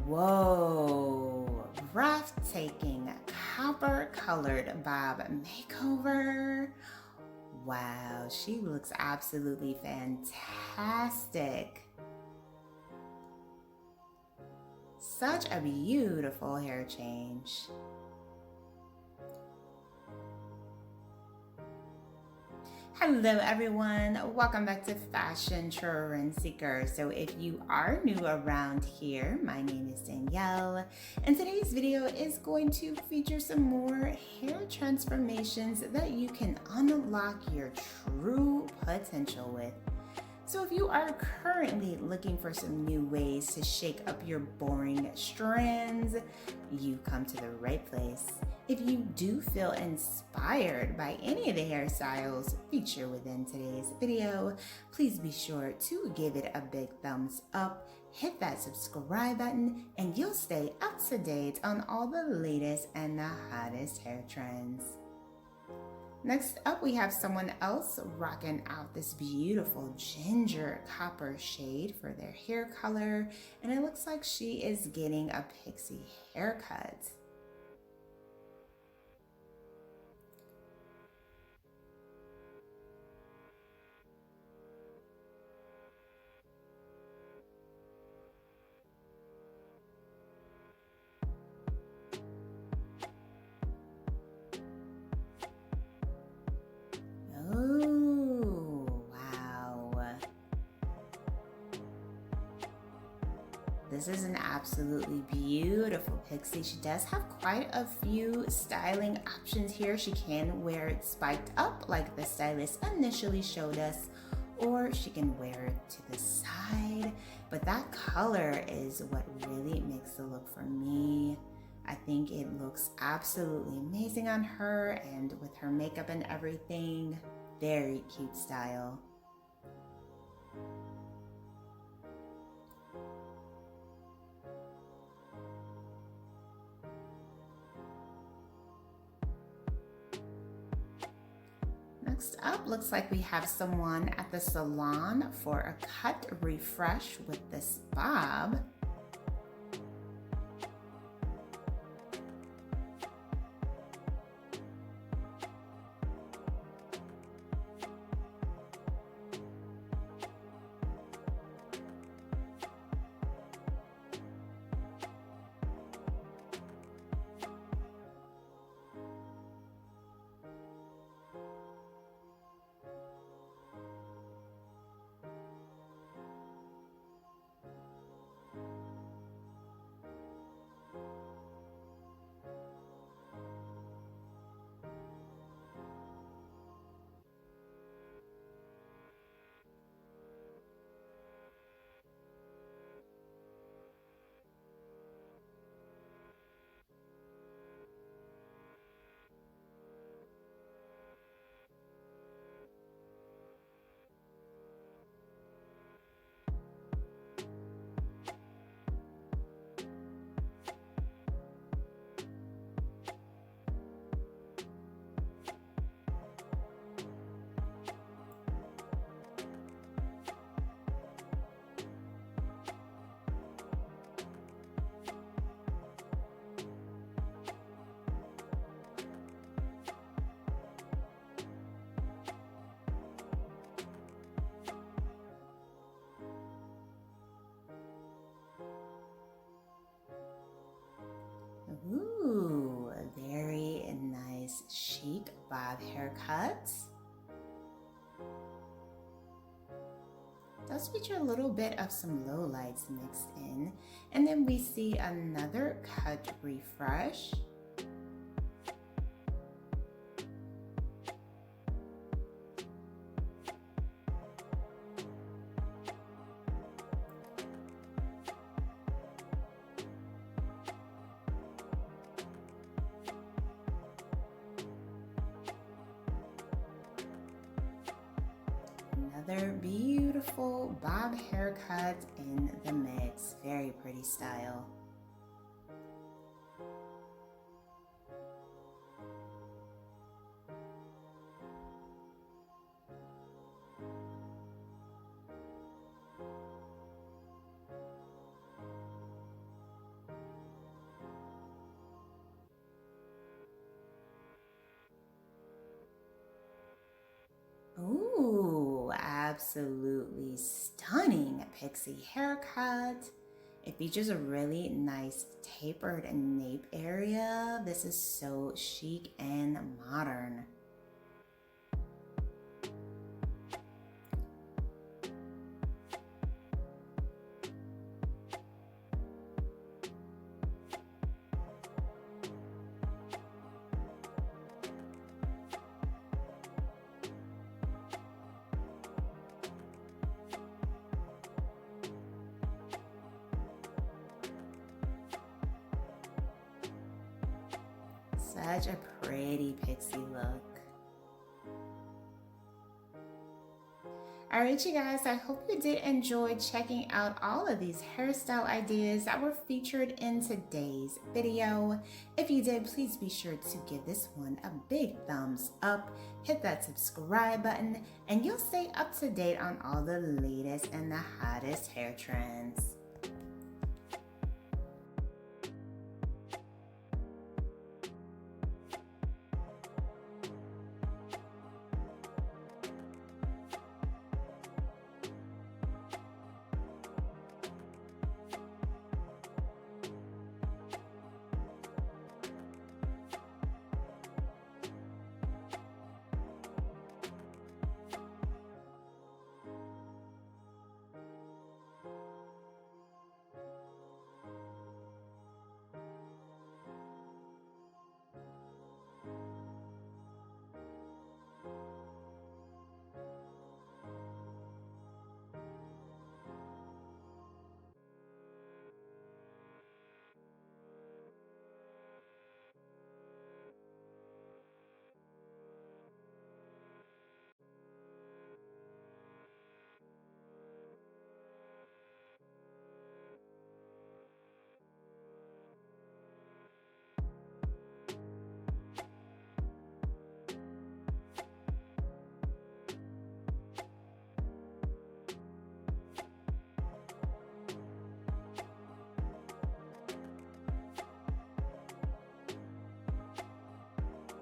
Whoa, breathtaking copper colored bob makeover. Wow, she looks absolutely fantastic. Such a beautiful hair change. Hello everyone, welcome back to Fashion Trend Seeker. So if you are new around here, my name is Danielle, and today's video is going to feature some more hair transformations that you can unlock your true potential with. So if you are currently looking for some new ways to shake up your boring strands, you come to the right place. If you do feel inspired by any of the hairstyles featured within today's video, please be sure to give it a big thumbs up, hit that subscribe button, and you'll stay up to date on all the latest and the hottest hair trends. Next up, we have someone else rocking out this beautiful ginger copper shade for their hair color, and it looks like she is getting a pixie haircut. Oh, wow. This is an absolutely beautiful pixie. She does have quite a few styling options here. She can wear it spiked up like the stylist initially showed us, or she can wear it to the side. But that color is what really makes the look for me. I think it looks absolutely amazing on her, and with her makeup and everything, very cute style. Next up, looks like we have someone at the salon for a cut refresh with this bob. Ooh, a very nice chic bob haircut. Does feature a little bit of some lowlights mixed in. And then we see another cut refresh. Another beautiful bob haircut in the mix. Very pretty style. absolutely stunning pixie haircut. It features a really nice tapered nape area. This is so chic and modern. Such a pretty pixie look. Alright you guys, I hope you did enjoy checking out all of these hairstyle ideas that were featured in today's video. If you did, please be sure to give this one a big thumbs up, hit that subscribe button, and you'll stay up to date on all the latest and the hottest hair trends.